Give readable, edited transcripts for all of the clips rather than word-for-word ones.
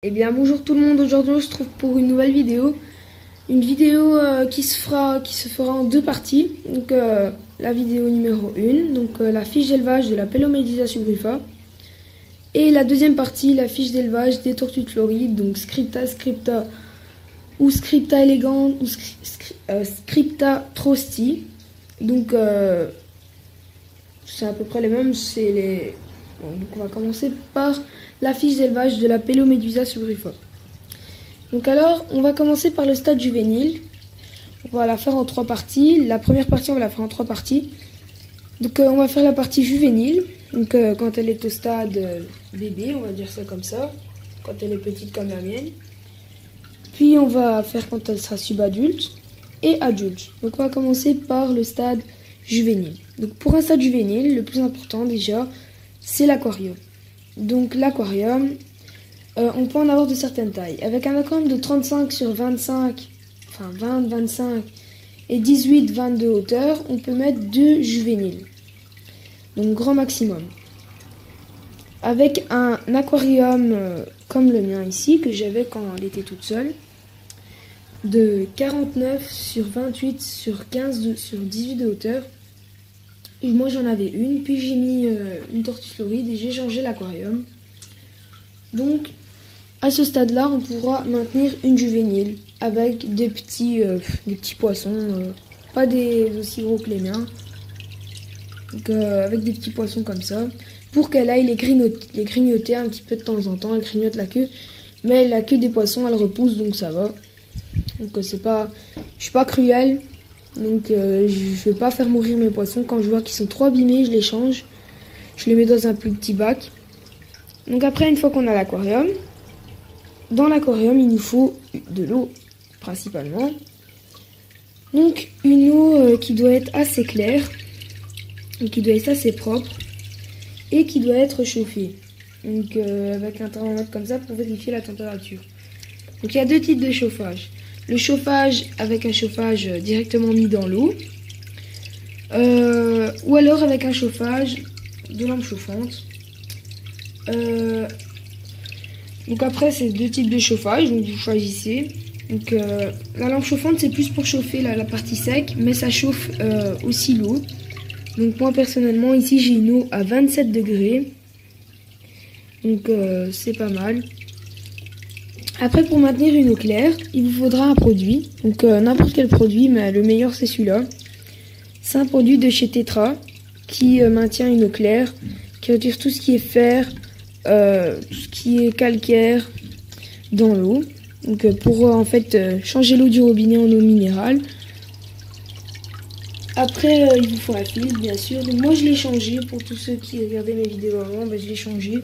Eh bien bonjour tout le monde, aujourd'hui on se trouve pour une nouvelle vidéo. Une vidéo qui se fera en deux parties. Donc la vidéo numéro 1, donc la fiche d'élevage de la Pelomedusa subrufa. Et la deuxième partie, la fiche d'élevage des tortues de Floride, donc Scripta scripta ou Scripta elegans ou Scripta trosti. Donc c'est à peu près les mêmes, Bon, donc on va commencer par la fiche d'élevage de la Pelomedusa subrufa. Donc alors, on va commencer par le stade juvénile. On va la faire en trois parties. La première partie, on va la faire en trois parties. Donc on va faire la partie juvénile. Donc quand elle est au stade bébé, on va dire ça comme ça. Quand elle est petite comme la mienne. Puis on va faire quand elle sera subadulte et adulte. Donc on va commencer par le stade juvénile. Donc pour un stade juvénile, le plus important déjà, c'est l'aquarium. Donc l'aquarium, on peut en avoir de certaines tailles. Avec un aquarium de 35 sur 25, enfin 20, 25 et 18, 20 de hauteur, on peut mettre 2 juvéniles. Donc grand maximum. Avec un aquarium comme le mien ici, que j'avais quand elle était toute seule, de 49 sur 28 sur 15 sur 18 de hauteur. Et moi j'en avais une, puis j'ai mis une tortue floride et j'ai changé l'aquarium. Donc à ce stade-là, on pourra maintenir une juvénile avec des petits poissons, pas des aussi gros que les miens. Donc avec des petits poissons comme ça, pour qu'elle aille les grignoter un petit peu de temps en temps. Elle grignote la queue, mais la queue des poissons elle repousse, donc ça va. Donc je suis pas cruelle. Donc je vais pas faire mourir mes poissons. Quand je vois qu'ils sont trop abîmés, je les change. Je les mets dans un plus petit bac. Donc après, une fois qu'on a l'aquarium, dans l'aquarium, il nous faut de l'eau principalement. Donc une eau qui doit être assez claire, qui doit être assez propre et qui doit être chauffée. Donc avec un thermomètre comme ça pour vérifier la température. Donc il y a deux types de chauffage. Le chauffage avec un chauffage directement mis dans l'eau, ou alors avec un chauffage de lampe chauffante. Donc après c'est deux types de chauffage, donc vous choisissez. Donc la lampe chauffante c'est plus pour chauffer la partie sec, mais ça chauffe aussi l'eau. Donc moi personnellement ici j'ai une eau à 27 degrés, donc c'est pas mal. Après, pour maintenir une eau claire, il vous faudra un produit. Donc n'importe quel produit, mais le meilleur c'est celui-là. C'est un produit de chez Tetra qui maintient une eau claire, qui retire tout ce qui est fer, tout ce qui est calcaire dans l'eau. Donc pour en fait changer l'eau du robinet en eau minérale. Après, il vous faut un filtre, bien sûr. Donc moi je l'ai changé, pour tous ceux qui regardaient mes vidéos avant, je l'ai changé.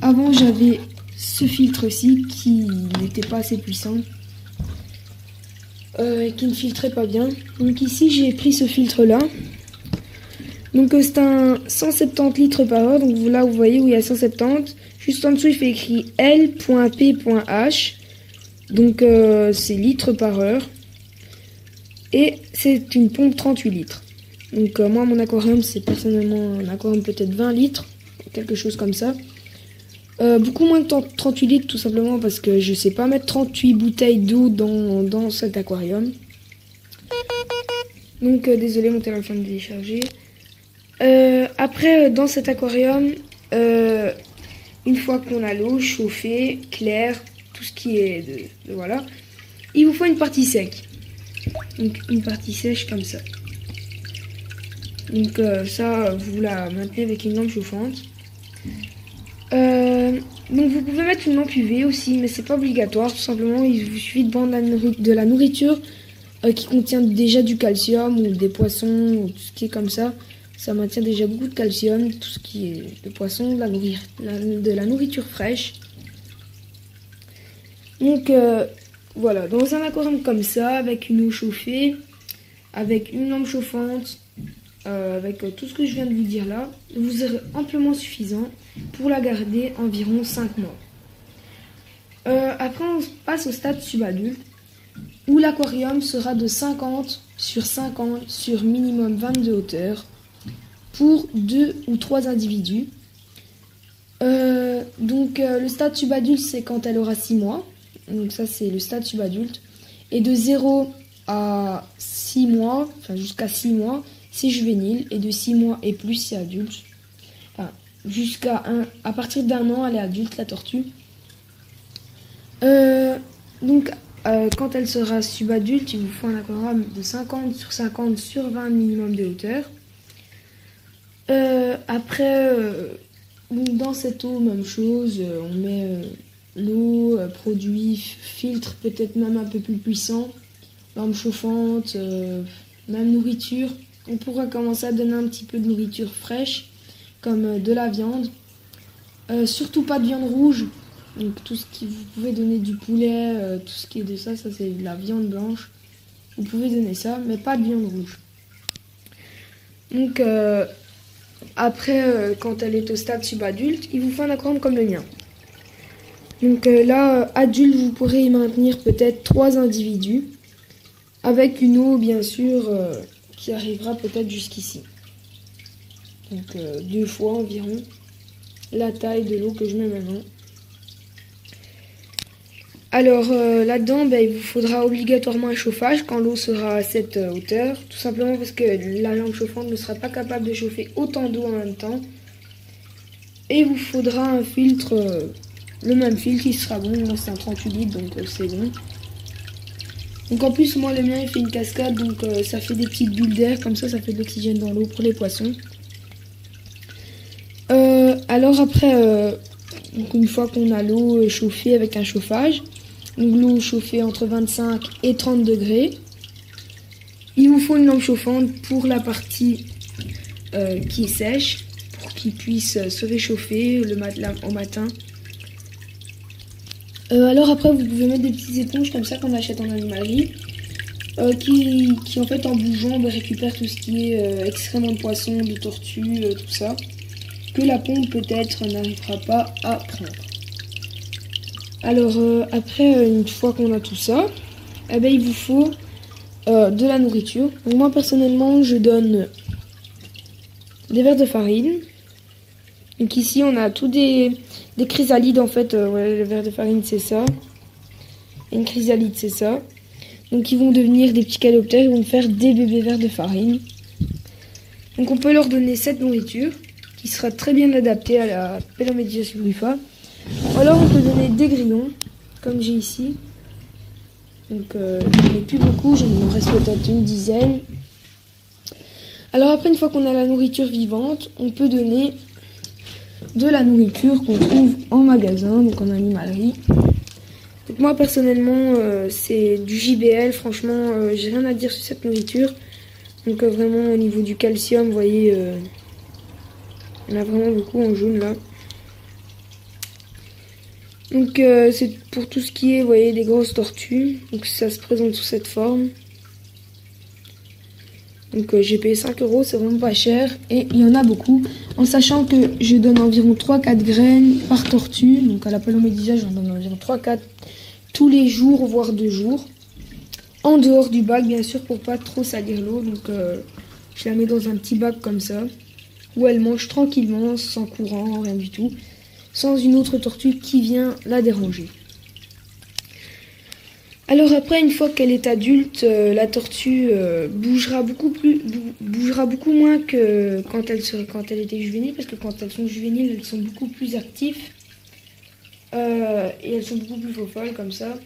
Avant j'avais ce filtre-ci qui n'était pas assez puissant, qui ne filtrait pas bien. Donc ici j'ai pris ce filtre-là. Donc c'est un 170 litres par heure. Donc là vous voyez où il y a 170. Juste en dessous il fait écrit L.P.H. Donc c'est litres par heure. Et c'est une pompe 38 litres. Donc moi mon aquarium c'est personnellement un aquarium peut-être 20 litres, quelque chose comme ça. Beaucoup moins que 38 litres tout simplement parce que je sais pas mettre 38 bouteilles d'eau dans cet aquarium. Donc désolé, mon téléphone est déchargé. Après dans cet aquarium, une fois qu'on a l'eau chauffée, claire, tout ce qui est voilà, il vous faut une partie sec. Donc une partie sèche comme ça. Donc ça vous la maintenez avec une lampe chauffante. Donc vous pouvez mettre une lampe UV aussi, mais c'est pas obligatoire. Tout simplement, il vous suffit de prendre de la nourriture qui contient déjà du calcium ou des poissons ou tout ce qui est comme ça. Ça maintient déjà beaucoup de calcium, tout ce qui est de poisson, de la nourriture fraîche. Donc voilà, dans un aquarium comme ça, avec une eau chauffée, avec une lampe chauffante, avec tout ce que je viens de vous dire là, vous aurez amplement suffisant pour la garder environ 5 mois. Après on passe au stade subadulte où l'aquarium sera de 50 sur 50 sur minimum 20 de hauteur pour 2 ou 3 individus. Donc le stade subadulte, c'est quand elle aura 6 mois. Donc ça, c'est le stade subadulte. Et de 0 à 6 mois, enfin jusqu'à 6 mois, c'est juvénile. Et de 6 mois et plus, c'est adulte. Enfin, à partir d'1 an, elle est adulte, la tortue. Donc, quand elle sera subadulte, il vous faut un aquarium de 50 sur 50 sur 20 minimum de hauteur. Après, dans cette eau, même chose, on met l'eau, produit, filtre peut-être même un peu plus puissant, lampe chauffante, même nourriture. On pourra commencer à donner un petit peu de nourriture fraîche, comme de la viande. Surtout pas de viande rouge. Donc tout ce qui vous pouvez donner du poulet, tout ce qui est de ça c'est de la viande blanche. Vous pouvez donner ça, mais pas de viande rouge. Donc après, quand elle est au stade subadulte, il vous faut un aquarium comme le mien. Donc là, adulte, vous pourrez y maintenir peut-être 3 individus, avec une eau bien sûr qui arrivera peut-être jusqu'ici. Donc 2 fois environ la taille de l'eau que je mets maintenant. Alors là-dedans, il vous faudra obligatoirement un chauffage quand l'eau sera à cette hauteur. Tout simplement parce que la lampe chauffante ne sera pas capable de chauffer autant d'eau en même temps. Et il vous faudra un filtre, le même filtre qui sera bon. Moi c'est un 38 litres donc c'est bon. Donc en plus moi le mien il fait une cascade donc ça fait des petites bulles d'air. Comme ça fait de l'oxygène dans l'eau pour les poissons. Alors après, donc une fois qu'on a l'eau chauffée avec un chauffage, donc l'eau chauffée entre 25 et 30 degrés, il vous faut une lampe chauffante pour la partie qui est sèche, pour qu'il puisse se réchauffer au matin. Alors après vous pouvez mettre des petites éponges comme ça qu'on achète en animalerie, qui en fait en bougeant récupère tout ce qui est excréments de poissons, de tortues, tout ça, que la pompe peut-être n'arrivera pas à prendre. Alors après, une fois qu'on a tout ça, il vous faut de la nourriture. Donc, moi personnellement, je donne des verres de farine. Donc ici, on a tous des chrysalides en fait. Le verre de farine, c'est ça. Et une chrysalide, c'est ça. Donc ils vont devenir des petits caloptères, ils vont faire des bébés vers de farine. Donc on peut leur donner cette nourriture qui sera très bien adaptée à la Pelomedyia subrufa. Ou alors on peut donner des grillons, comme j'ai ici. Donc j'en ai plus beaucoup, j'en me reste peut-être une dizaine. Alors après, une fois qu'on a la nourriture vivante, on peut donner de la nourriture qu'on trouve en magasin, donc en animalerie. Donc moi personnellement, c'est du JBL, franchement, j'ai rien à dire sur cette nourriture. Donc vraiment au niveau du calcium, vous voyez, on a vraiment beaucoup en jaune là. Donc c'est pour tout ce qui est, vous voyez, des grosses tortues. Donc ça se présente sous cette forme. Donc j'ai payé 5 €, c'est vraiment pas cher. Et il y en a beaucoup. En sachant que je donne environ 3-4 graines par tortue. Donc à la Pelomedyia, j'en donne environ 3-4 tous les jours, voire 2 jours. En dehors du bac, bien sûr, pour pas trop salir l'eau. Donc je la mets dans un petit bac comme ça. Où elle mange tranquillement, sans courant, rien du tout. Sans une autre tortue qui vient la déranger. Alors après, une fois qu'elle est adulte, la tortue bougera beaucoup moins que quand elle était juvénile, parce que quand elles sont juvéniles, elles sont beaucoup plus actives et elles sont beaucoup plus folles comme ça.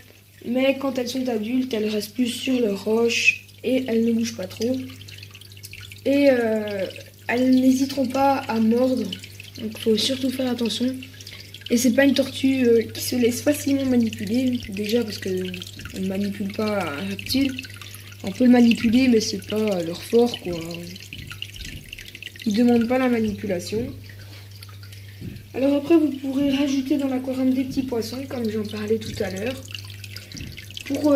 Mais quand elles sont adultes, elles restent plus sur leurs roches et elles ne bougent pas trop. Et elles n'hésiteront pas à mordre, donc il faut surtout faire attention. Et c'est pas une tortue qui se laisse facilement manipuler, déjà parce qu'on ne manipule pas un reptile. On peut le manipuler, mais c'est pas leur fort, quoi. Ils demandent pas la manipulation. Alors après, vous pourrez rajouter dans l'aquarium des petits poissons, comme j'en parlais tout à l'heure, pour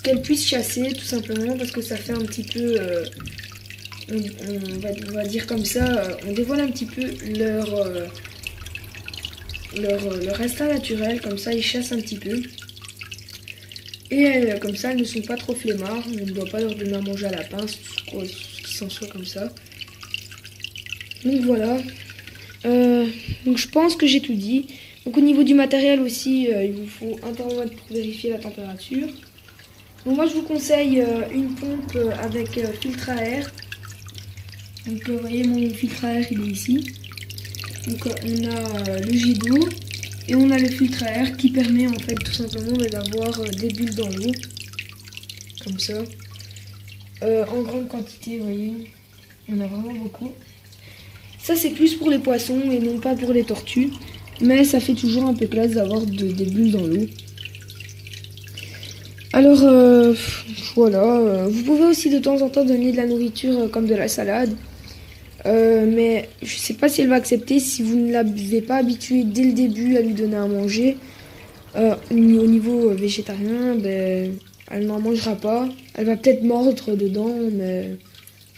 qu'elles puissent chasser, tout simplement, parce que ça fait un petit peu, on va dire comme ça, on dévoile un petit peu leur instinct naturel, comme ça ils chassent un petit peu. Et comme ça elles ne sont pas trop flemmards, on ne doit pas leur donner à manger à la pince, ce qui s'en soit comme ça. Donc voilà. Donc je pense que j'ai tout dit. Donc au niveau du matériel aussi, il vous faut un thermomètre pour vérifier la température. Donc moi je vous conseille une pompe avec filtre à air. Donc vous voyez mon filtre à air il est ici. Donc on a le jet d'eau et on a le filtre à air qui permet en fait tout simplement d'avoir des bulles dans l'eau. Comme ça. En grande quantité, vous voyez. Il y en a vraiment beaucoup. Ça c'est plus pour les poissons et non pas pour les tortues. Mais ça fait toujours un peu classe d'avoir des bulles dans l'eau. Alors voilà, vous pouvez aussi de temps en temps donner de la nourriture comme de la salade. Mais je ne sais pas si elle va accepter si vous ne l'avez pas habituée dès le début à lui donner à manger. Au niveau végétarien, ben, elle n'en mangera pas. Elle va peut-être mordre dedans, mais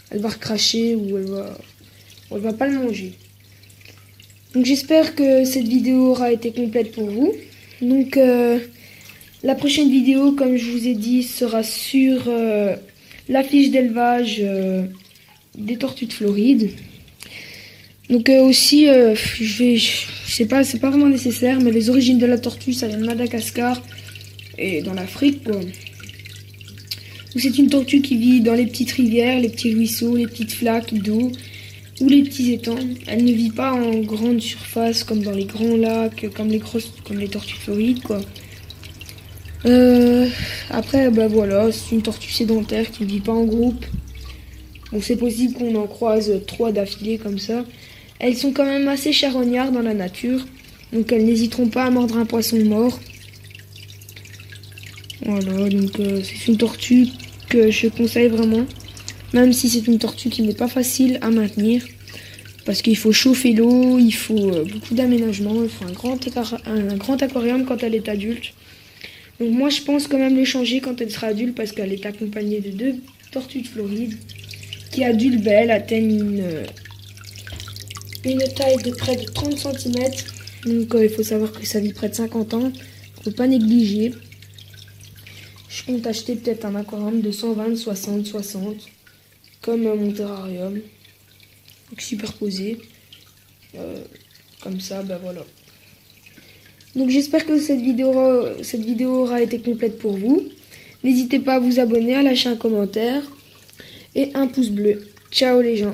elle va recracher ou elle va pas le manger. Donc j'espère que cette vidéo aura été complète pour vous. Donc la prochaine vidéo, comme je vous ai dit, sera sur la fiche d'élevage des tortues de Floride. Donc aussi, je sais pas, c'est pas vraiment nécessaire, mais les origines de la tortue, ça vient de Madagascar et dans l'Afrique, quoi. C'est une tortue qui vit dans les petites rivières, les petits ruisseaux, les petites flaques d'eau ou les petits étangs. Elle ne vit pas en grande surface comme dans les grands lacs, comme les tortues de Floride, quoi. Après, bah voilà, c'est une tortue sédentaire qui ne vit pas en groupe. Donc c'est possible qu'on en croise 3 d'affilée comme ça. Elles sont quand même assez charognards dans la nature. Donc elles n'hésiteront pas à mordre un poisson mort. Voilà, donc c'est une tortue que je conseille vraiment. Même si c'est une tortue qui n'est pas facile à maintenir. Parce qu'il faut chauffer l'eau, il faut beaucoup d'aménagement, il faut un grand aquarium quand elle est adulte. Donc moi je pense quand même le changer quand elle sera adulte parce qu'elle est accompagnée de 2 tortues de Floride qui adultes, elles atteignent une taille de près de 30 cm. Donc il faut savoir que ça vit près de 50 ans. Il ne faut pas négliger. Je compte acheter peut-être un aquarium de 120, 60, 60. Comme mon terrarium. Donc superposé. Comme ça, ben voilà. Donc j'espère que cette vidéo aura été complète pour vous. N'hésitez pas à vous abonner, à lâcher un commentaire et un pouce bleu. Ciao les gens.